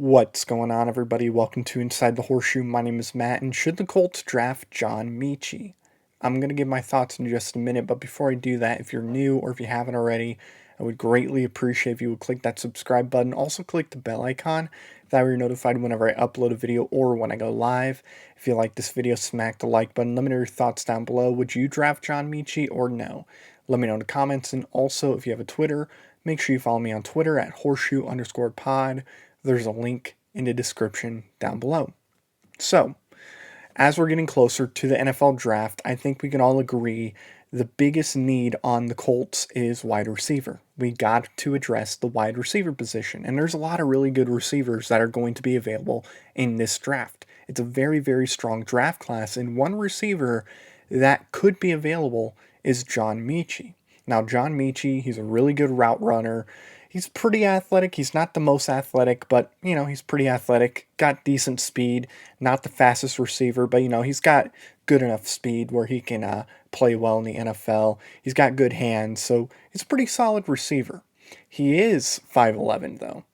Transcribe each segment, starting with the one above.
What's going on, everybody? Welcome to Inside the Horseshoe. My name is Matt, and should the Colts draft John Metchie? I'm going to give my thoughts in just a minute, but before I do that, if you're new or if you haven't already, I would greatly appreciate if you would click that subscribe button. Also, click the bell icon. That way you're notified whenever I upload a video or when I go live. If you like this video, smack the like button. Let me know your thoughts down below. Would you draft John Metchie or no? Let me know in the comments, and also, if you have a Twitter, make sure you follow me on Twitter at horseshoe_pod. There's a link in the description down below. So, as we're getting closer to the NFL draft, I think we can all agree the biggest need on the Colts is wide receiver. We got to address the wide receiver position, and there's a lot of really good receivers that are going to be available in this draft. It's a very, very strong draft class, and one receiver that could be available is John Metchie. Now, John Metchie, he's a really good route runner. He's pretty athletic. He's not the most athletic, but, he's pretty athletic. Got decent speed. Not the fastest receiver, but, he's got good enough speed where he can play well in the NFL. He's got good hands, so he's a pretty solid receiver. He is 5'11", though.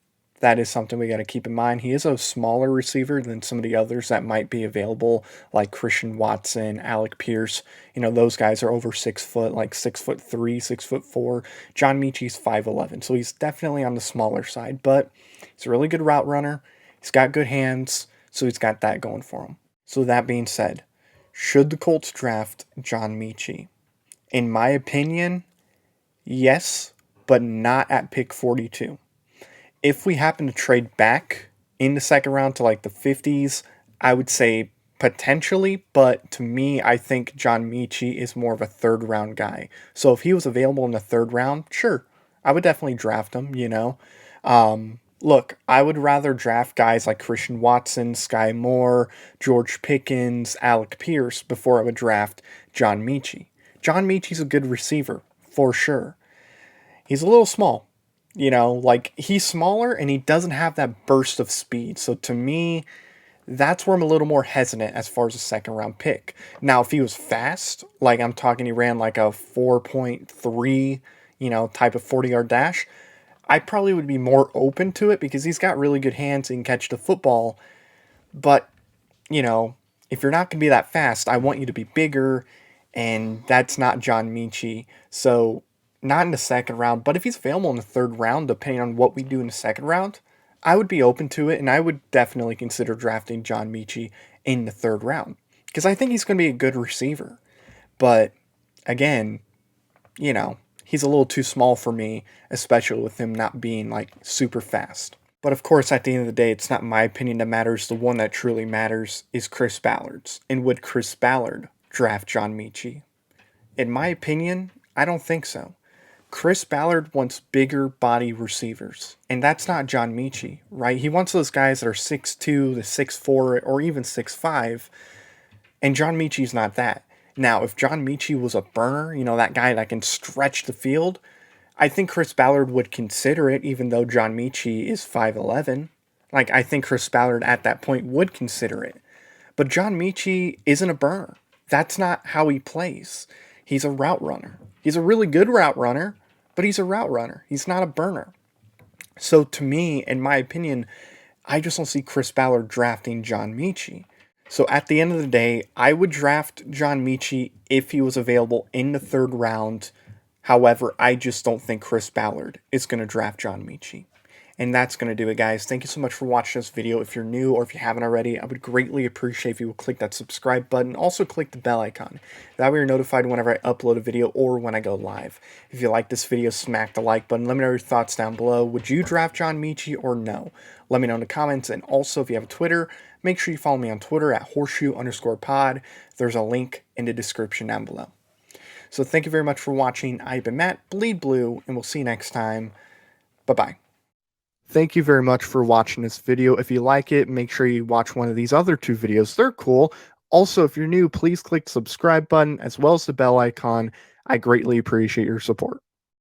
That is something we got to keep in mind. He is a smaller receiver than some of the others that might be available, like Christian Watson, Alec Pierce. Those guys are over 6 foot, like 6'3", 6'4". John Metchie's 5'11", so he's definitely on the smaller side, but he's a really good route runner. He's got good hands, so he's got that going for him. So that being said, should the Colts draft John Metchie? In my opinion, yes, but not at pick 42. If we happen to trade back in the second round to like the 50s, I would say potentially, but to me, I think John Metchie is more of a third round guy. So if he was available in the third round, sure, I would definitely draft him, Look, I would rather draft guys like Christian Watson, Sky Moore, George Pickens, Alec Pierce before I would draft John Metchie. John Metchie's a good receiver, for sure. He's a little small. He's smaller and he doesn't have that burst of speed. So to me, that's where I'm a little more hesitant as far as a second round pick. Now, if he was fast, like I'm talking, he ran like a 4.3, type of 40-yard dash, I probably would be more open to it because he's got really good hands and can catch the football. But, if you're not going to be that fast, I want you to be bigger, and that's not John Metchie. So, not in the second round, but if he's available in the third round, depending on what we do in the second round, I would be open to it, and I would definitely consider drafting John Metchie in the third round because I think he's going to be a good receiver. But again, he's a little too small for me, especially with him not being like super fast. But of course, at the end of the day, it's not my opinion that matters. The one that truly matters is Chris Ballard's. And would Chris Ballard draft John Metchie? In my opinion, I don't think so. Chris Ballard wants bigger body receivers, and that's not John Metchie, right? He wants those guys that are 6'2" to 6'4", or even 6'5", and John Metchie's not that. Now, if John Metchie was a burner, that guy that can stretch the field, I think Chris Ballard would consider it, even though John Metchie is 5'11". I think Chris Ballard at that point would consider it. But John Metchie isn't a burner. That's not how he plays. He's a route runner. He's a really good route runner, but he's a route runner. He's not a burner. So to me, in my opinion, I just don't see Chris Ballard drafting John Metchie. So at the end of the day, I would draft John Metchie if he was available in the third round. However, I just don't think Chris Ballard is going to draft John Metchie. And that's going to do it, guys. Thank you so much for watching this video. If you're new or if you haven't already, I would greatly appreciate if you would click that subscribe button. Also, click the bell icon. That way you're notified whenever I upload a video or when I go live. If you like this video, smack the like button. Let me know your thoughts down below. Would you draft John Metchie or no? Let me know in the comments. And also, if you have a Twitter, make sure you follow me on Twitter at horseshoe_pod. There's a link in the description down below. So thank you very much for watching. I've been Matt, Bleed Blue, and we'll see you next time. Bye-bye. Thank you very much for watching this video. If you like it, make sure you watch one of these other two videos. They're cool. Also, if you're new, please click the subscribe button as well as the bell icon. I greatly appreciate your support.